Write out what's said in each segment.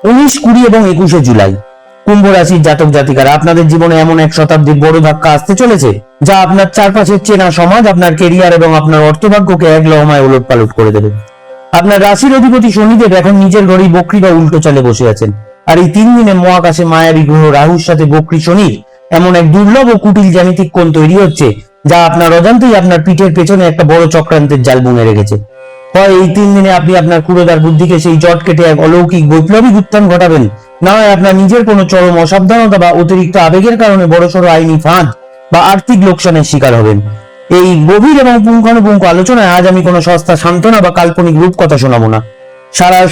19, 20 এবং 21 জুলাই কুম্ভ রাশির জাতক জাতিকারা, আপনাদের জীবনে এমন এক শতাব্দীর বড় ধাক্কা আসতে চলেছে যা আপনার চারপাশের চেনা সমাজ, আপনার কেরিয়ার এবং আপনার অর্থভাগ্যকে এক লহমায় ওলটপালট করে দেবে। আপনার রাশির অধিপতি শনিদেব এখন নিজের ঘরেই বক্রী বা উল্টো চালে বসে আছেন, আর এই 3 দিনে মহাকাশে মায়াবী গ্রহ রাহুর সাথে বক্রী শনির এমন এক দুর্লভ ও কুটিল জ্যামিতিক কোণ তৈরি হচ্ছে যা আপনার অজান্তেই আপনার পিঠের পেছনে একটা বড় চক্রান্তের জাল বুনে রেখেছে। হয় এই 3 দিনে আপনি আপনার ক্ষুরোদার বুদ্ধিকে সেই জট কেটে এক অলৌকিক বৈপ্লবিক উত্থান ঘটাবেন, না হয় আপনার নিজের কোনো চরম অসাবধানতা বা অতিরিক্ত আবেগের কারণে বড়সড় আইনি ফাঁদ বা আর্থিক লোকসানের শিকার হবেন। এই গভীর এবং পুঙ্খানুপুঙ্খ আলোচনায় আজ আমি কোনো সস্তা সান্ত্বনা বা কাল্পনিক রূপকথা শোনাবো না।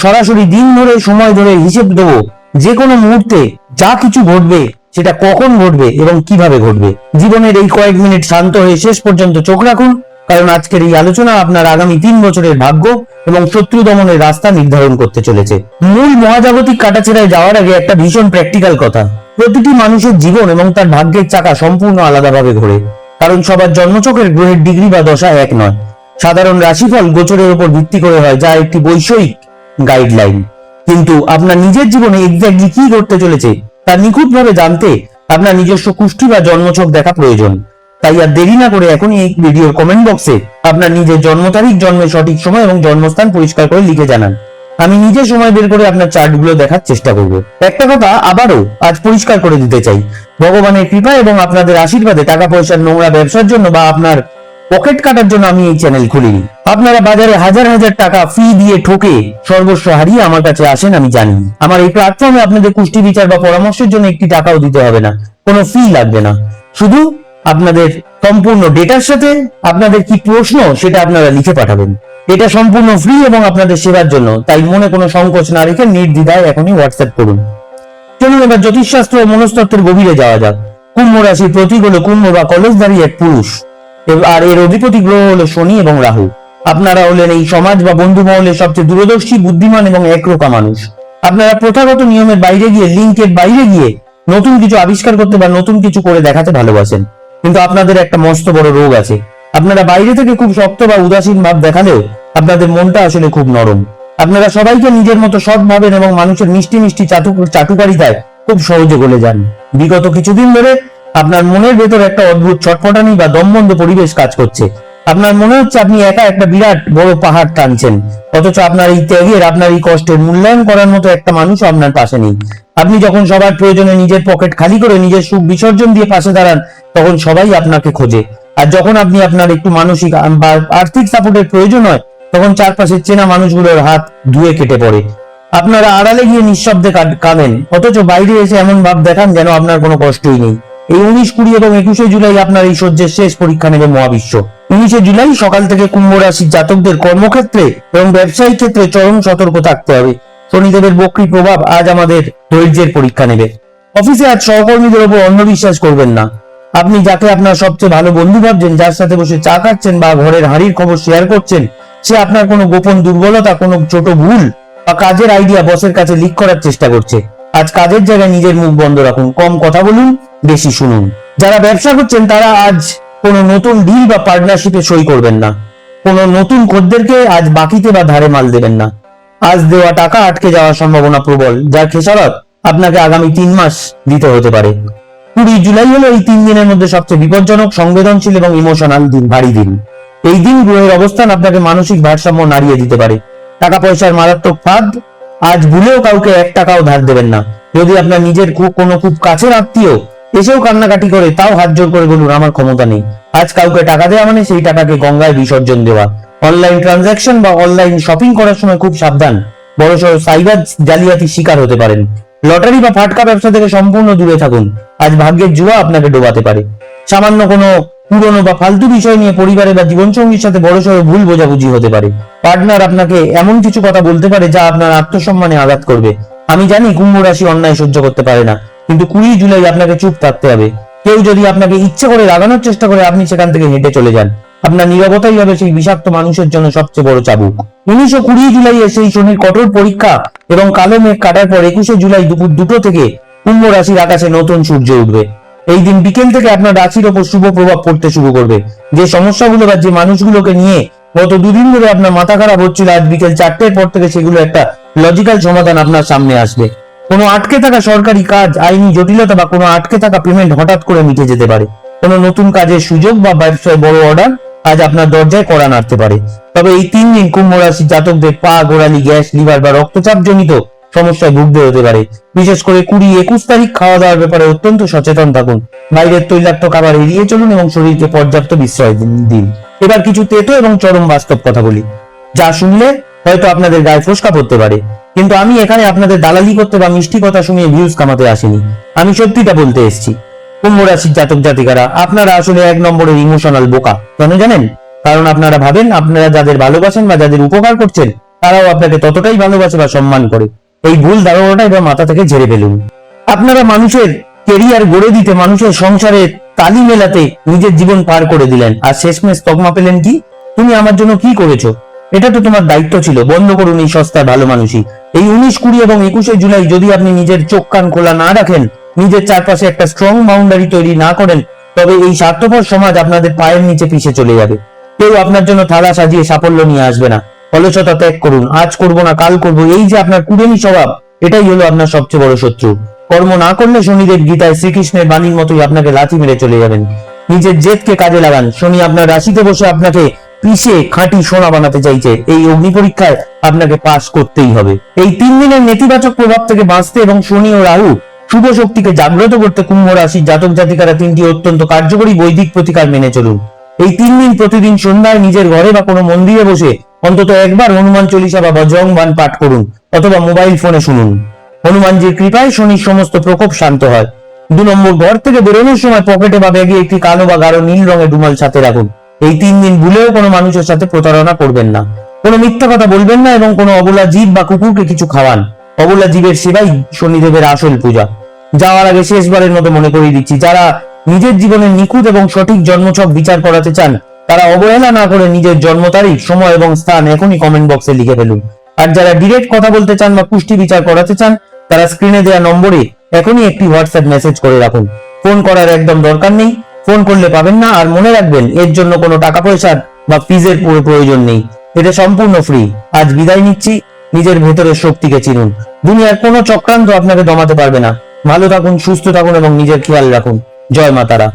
সরাসরি দিন ধরে সময় ধরে হিসেব দেবো যে কোনো মুহূর্তে যা কিছু ঘটবে সেটা কখন ঘটবে এবং কিভাবে ঘটবে। জীবনের এই কয়েক মিনিট শান্ত হয়ে শেষ পর্যন্ত চোখ রাখুন, কারণ আজকের এই আলোচনা আপনার আগামী 3 বছরের ভাগ্য এবং শত্রু দমনের রাস্তা নির্ধারণ করতে চলেছে। মূল মহাজাগতিক কাটাছেড়ায় যাওয়ার আগে একটা ভীষণ প্র্যাকটিক্যাল কথা। প্রতিটি মানুষের জীবন এবং তার ভাগ্যের চাকা সম্পূর্ণ আলাদাভাবে ঘোরে, কারণ সবার জন্মচক্রের গ্রহের ডিগ্রি বা দশা এক নয়। সাধারণ রাশিফল গোচরের উপর ভিত্তি করে হয়, যা একটি বৈষয়িক গাইডলাইন। কিন্তু আপনার নিজের জীবনে এক্স্যাক্টলি কি ঘটতে চলেছে তা নিখুঁতভাবে জানতে আপনার নিজস্ব কুষ্টি বা জন্মছক দেখা প্রয়োজন। তাই আর দেরি না করে এখনই এই ভিডিওর কমেন্ট বক্সে আপনার নিজের জন্ম তারিখ, জন্মের সঠিক সময় এবং জন্মস্থান পরিষ্কার করে লিখে জানান। আমি নিজে সময় বের করে আপনার চার্টগুলো দেখার চেষ্টা করব। একটা কথা আবারও আজ পরিষ্কার করে দিতে চাই, ভগবানের কৃপা এবং আপনাদের আশীর্বাদে টাকা পয়সার নোংরা ব্যবসার জন্য বা আপনার পকেট কাটার জন্য আমি এই চ্যানেল খুলিনি। আপনারা বাজারে হাজার হাজার টাকা ফি দিয়ে ঠকে সর্বস্ব হারিয়ে আমার কাছে আসেন, আমি জানি। আমার এই প্ল্যাটফর্মে আপনাদের কুষ্টি বিচার বা পরামর্শের জন্য একটি টাকাও দিতে হবে না, কোনো ফি লাগবে না। শুধু আপনাদের সম্পূর্ণ ডেটার সাথে আপনাদের কি প্রশ্ন সেটা আপনারা লিখে পাঠাবেন। এটা সম্পূর্ণ ফ্রি এবং আপনাদের সেবার জন্য, তাই মনে কোনো সংকোচ না রেখে নির্দ্বিধায় এখনই হোয়াটসঅ্যাপ করুন। চলুন এবার জ্যোতিষশাস্ত্র ও মনস্তত্ত্বের গভীরে যাওয়া যাক। কুম্ভ রাশির প্রতীক হলো কুম্ভ বা কলসধারী এক পুরুষ, আর এর অধিপতি গ্রহ হলো শনি এবং রাহু। আপনারা হলেন এই সমাজ বা বন্ধু মহলের সবচেয়ে দূরদর্শী, বুদ্ধিমান এবং একরোখা মানুষ। আপনারা প্রথাগত নিয়মের বাইরে গিয়ে, লিঙ্কের বাইরে গিয়ে নতুন কিছু আবিষ্কার করতে বা নতুন কিছু করে দেখাতে ভালোবাসেন। কিন্তু আপনাদের একটা মস্ত বড় রোগ আছে। আপনারা বাইরে থেকে খুব শক্ত বা উদাসীন ভাব দেখালেও আপনাদের মনটা আসলে খুব নরম। আপনারা সবাইকে নিজের মতো সৎ ভাবেন এবং মানুষের মিষ্টি মিষ্টি চাটুকারিতায় খুব সহজে গলে যান। বিগত কিছুদিন ধরে আপনার মনের ভেতর একটা অদ্ভুত ছটফটানি বা দমবন্ধ পরিবেশ কাজ করছে। আপনার মনে হচ্ছে আপনি একা একটা বিরাট বড় পাহাড় টানছেন, অথচ আপনার এই ত্যাগের, আপনার এই কষ্টের মূল্যায়ন করার মতো একটা মানুষও আপনার পাশে নেই। আপনি যখন সবার প্রয়োজনে নিজের পকেট খালি করে নিজের সুখ বিসর্জন দিয়ে পাশে দাঁড়ান, তখন সবাই আপনাকে খোঁজে। আর যখন আপনি আপনার একটু মানসিক বা আর্থিক সাপোর্টের প্রয়োজন হয়, তখন চারপাশের চেনা মানুষগুলোর হাত ধুয়ে কেটে পড়ে। আপনারা আড়ালে গিয়ে নিঃশব্দে কাঁদেন, অথচ বাইরে এসে এমন ভাব দেখান যেন আপনার কোনো কষ্টই নেই। এই 19, 20 এবং 21 জুলাই আপনার এই সহ্যের শেষ পরীক্ষা নেবে মহাবিশ্ব। 19 জুলাই সকাল থেকে কুম্ভ রাশির জাতকদের কর্মক্ষেত্রে এবং ব্যবসায়িক ক্ষেত্রে চরম সতর্ক থাকতে হবে। শনিদেবের বক্রী প্রভাব আজ আমাদের ধৈর্যের পরীক্ষা নেবে। অফিসে আজ সহকর্মীদের উপর অন্ধবিশ্বাস করবেন না। আপনি যাকে আপনার সবচেয়ে ভালো বন্ধু ভাবছেন, যার সাথে বসে চা খাচ্ছেন বা ঘরের হাঁড়ির খবর শেয়ার করছেন, সে আপনার কোনো গোপন দুর্বলতা, কোনো ছোট ভুল বা কাজের আইডিয়া বসের কাছে লিক করার চেষ্টা করছে। আজ কাজের জায়গায় নিজের মুখ বন্ধ রাখুন, কম কথা বলুন, বেশি শুনুন। যারা ব্যবসা করছেন তারা আজ কোনো নতুন ডিল বা পার্টনারশিপে সই করবেন না। কোনো নতুন খদ্দেরকে আজ বাকিতে বা ধারে মাল দেবেন না। আজ দেওয়া টাকা আটকে যাওয়ার সম্ভাবনা প্রবল, যার খেসারত আপনাকে আগামী 3 মাস দিতে হতে পারে। 20 জুলাই হলো এই 3 দিনের মধ্যে সবচেয়ে বিপজ্জনক, সংবেদনশীল এবং ইমোশনাল দিন, ভারী দিন। এই দিন গ্রহের অবস্থান আপনাকে মানসিক ভারসাম্য নাড়িয়ে দিতে পারে। টাকা পয়সার মারাত্মক ফাঁদ। আজ ভুলেও কাউকে 1 টাকাও ধার দেবেন না। যদি আপনার নিজের কোনো খুব কাছের আত্মীয় এসেও কান্নাকাটি করে, তাও হাত জোর করে বলুন, আমার ক্ষমতা নেই। আজ কাউকে টাকা দেওয়া মানে সেই টাকাকে গঙ্গায় বিসর্জন দেওয়া। অনলাইন ট্রানজাকশন বা অনলাইন শপিং করার সময় খুব সাবধান, বড়সড় সাইবার জালিয়াতির শিকার হতে পারেন। লটারি বা ফাটকা ব্যবসা থেকে সম্পূর্ণ দূরে থাকুন। আজ ভাগ্যের জুয়া আপনাকে ডোবাতে পারে। সামান্য কোনো পুরনো বা ফালতু বিষয় নিয়ে পরিবারে বা জীবনসঙ্গীর সাথে বড়সড় ভুল বোঝাবুঝি হতে পারে। পার্টনার আপনাকে এমন কিছু কথা বলতে পারে যা আপনার আত্মসম্মানে আঘাত করবে। আমি জানি কুম্ভ রাশি অন্যায় সহ্য করতে পারে না, কিন্তু 20 জুলাই আপনাকে চুপ থাকতে হবে। কেউ যদি আপনাকে ইচ্ছে করে লাগানোর চেষ্টা করে, আপনি সেখান থেকে হেঁটে চলে যান। আপনার নীরবতাই হবে সেই বিষাক্ত মানুষের জন্য সবচেয়ে বড় চাবুক। 19 ও 20 জুলাই সেই শনির কঠোর পরীক্ষা এবং কালো মেঘ কাটার পর 21 জুলাই দুপুর 2টো থেকে কুম্ভ রাশির আকাশে নতুন সূর্য উঠবে। এই দিন বিকেল থেকে আপনার রাশির ওপর শুভ প্রভাব পড়তে শুরু করবে। যে সমস্যাগুলো বা যে মানুষগুলোকে নিয়ে গত 2 দিন ধরে আপনার মাথা খারাপ হচ্ছিল, আজ বিকেল 4টের পর থেকে সেগুলো একটা লজিক্যাল সমাধান আপনার সামনে আসবে। কোনো আটকে থাকা সরকারি কাজ, আইনি জটিলতা বা কোনো আটকে থাকা পেমেন্ট হঠাৎ করে মিটে যেতে পারে। কোনো নতুন কাজের সুযোগ বা ব্যবসায় বড় অর্ডার আজ আপনার দরজায় কড়া নাড়তে পারে। তবে এই 3 দিন কুম্ভ রাশির জাতকদের পা, গোড়ালি, গ্যাস, লিভার বা রক্তচাপ জনিত সমস্যায় ভুগতে হতে পারে। বিশেষ করে 20-21 তারিখ খাওয়া দাওয়ার ব্যাপারে অত্যন্ত সচেতন থাকুন। বাইরের তৈলাক্ত খাবার এড়িয়ে চলুন এবং শরীরকে পর্যাপ্ত বিশ্রয় দিন। এবার কিছু তেতো এবং চরম বাস্তব কথা বলি, যা শুনলে হয়তো আপনাদের গায়ে ফোসকা পড়তে পারে, কিন্তু আমি এখানে আপনাদের দালালি করতে বা মিষ্টি কথা শুনিয়ে ভিউজ কামাতে আসিনি। আমি সত্যিটা বলতে এসেছি। কুম্ভ রাশির জাতক জাতিকারা, আপনারা আসলে 1 নম্বরের ইমোশনাল বোকা। কেন জানেন? কারণ আপনারা ভাবেন আপনারা যাদের ভালোবাসেন বা যাদের উপকার করছেন তারাও আপনাকে ততটাই ভালোবাসে বা সম্মান করে। এই ভুল ধারণাটা এবার মাথা থেকে ঝেড়ে ফেলুন। আপনারা মানুষের কেরিয়ার গড়ে দিতে, মানুষের সংসারে তালি মেলাতে নিজের জীবন পার করে দিলেন, আর শেষমেশ তকমা পেলেন কি? তুমি আমার জন্য কি করেছো? এটা তো তোমার দায়িত্ব ছিল। বন্ধ করুন এই সস্তার ভালো মানুষই। এই 19, 20 এবং 21শে জুলাই যদি আপনি নিজের চোখ কান খোলা না রাখেন, নিজের চারপাশে একটা স্ট্রং বাউন্ডারি তৈরি না করেন, তবে এই স্বার্থপর সমাজ আপনাদের পায়ের নিচে পিষে চলে যাবে। কেউ আপনার জন্য থালা সাজিয়ে সাফল্য নিয়ে আসবে না। অলসতা ত্যাগ করুন। আজ করব না, কাল করব, এই যে আপনার কুড়েমি স্বভাব, এটাই হলো আপনার সবচেয়ে বড় শত্রু। কর্ম না করলে শনিদেব গীতায় শ্রীকৃষ্ণের বাণীর মতোই আপনাকে লাথি মেরে চলে যাবেন। নিজের জেদকে কাজে লাগান। শনি আপনার রাশিতে বসে আপনাকে পিষে খাঁটি সোনা বানাতে চাইছে। এই অগ্নি পরীক্ষায় আপনাকে পাস করতেই হবে। এই 3 দিনের নেতিবাচক প্রভাব থেকে বাঁচতে এবং শনি ও রাহু শুভ শক্তিকে জাগ্রত করতে কুম্ভ রাশির জাতক জাতিকারা 3টি অত্যন্ত কার্যকরী বৈদিক প্রতিকার মেনে চলুন। এই 3 দিন প্রতিদিন সন্ধ্যায় নিজের ঘরে বা কোনো মন্দিরে বসে অন্তত একবার হনুমান চল্লিশা বা বজরং বাণ পাঠ করুন, অথবা মোবাইল ফোনে শুনুন। হনুমানজির কৃপায় শনির সমস্ত প্রকোপ শান্ত হয়। 2 নম্বর, ঘর থেকে বেরোনোর সময় পকেটে বা ব্যাগে একটি কালো বা গাঢ় নীল রঙের রুমাল সাথে রাখুন। এই 3 দিন ভুলেও কোনো মানুষের সাথে প্রতারণা করবেন না, কোনো মিথ্যা কথা বলবেন না এবং কোনো অবলা জীব বা কুকুরকে কিছু খাওয়ান। অবলা জীবের সেবাই শনিদেবের আসল পূজা। যাওয়ার আগে শেষবারের মতো মনে করিয়ে দিচ্ছি, যারা নিজের জীবনের নিখুঁত এবং সঠিক জন্মছক বিচার করাতে চান তারা অবহেলা না করে নিজের জন্ম তারিখ, সময় এবং স্থান এখনই কমেন্ট বক্সে লিখে ফেলুন। আর যারা ডিরেক্ট কথা বলতে চান বা পুষ্টি বিচার করাতে চান তারা স্ক্রিনে দেওয়া নম্বরে এখনই একটি হোয়াটসঅ্যাপ মেসেজ করে রাখুন। ফোন করার একদম দরকার নেই, ফোন করলে পাবেন না। আর মনে রাখবেন, এর জন্য কোনো টাকা পয়সার বা ফিজের প্রয়োজন নেই। এটা সম্পূর্ণ ফ্রি। আজ বিদায় নিচ্ছি। নিজের ভেতরের শক্তিকে চিনুন। দুনিয়ার কোনো চক্রান্ত আপনাকে দমাতে পারবে না। ভালো থাকুন, সুস্থ থাকুন এবং নিজের খেয়াল রাখুন। জয় মা তারা।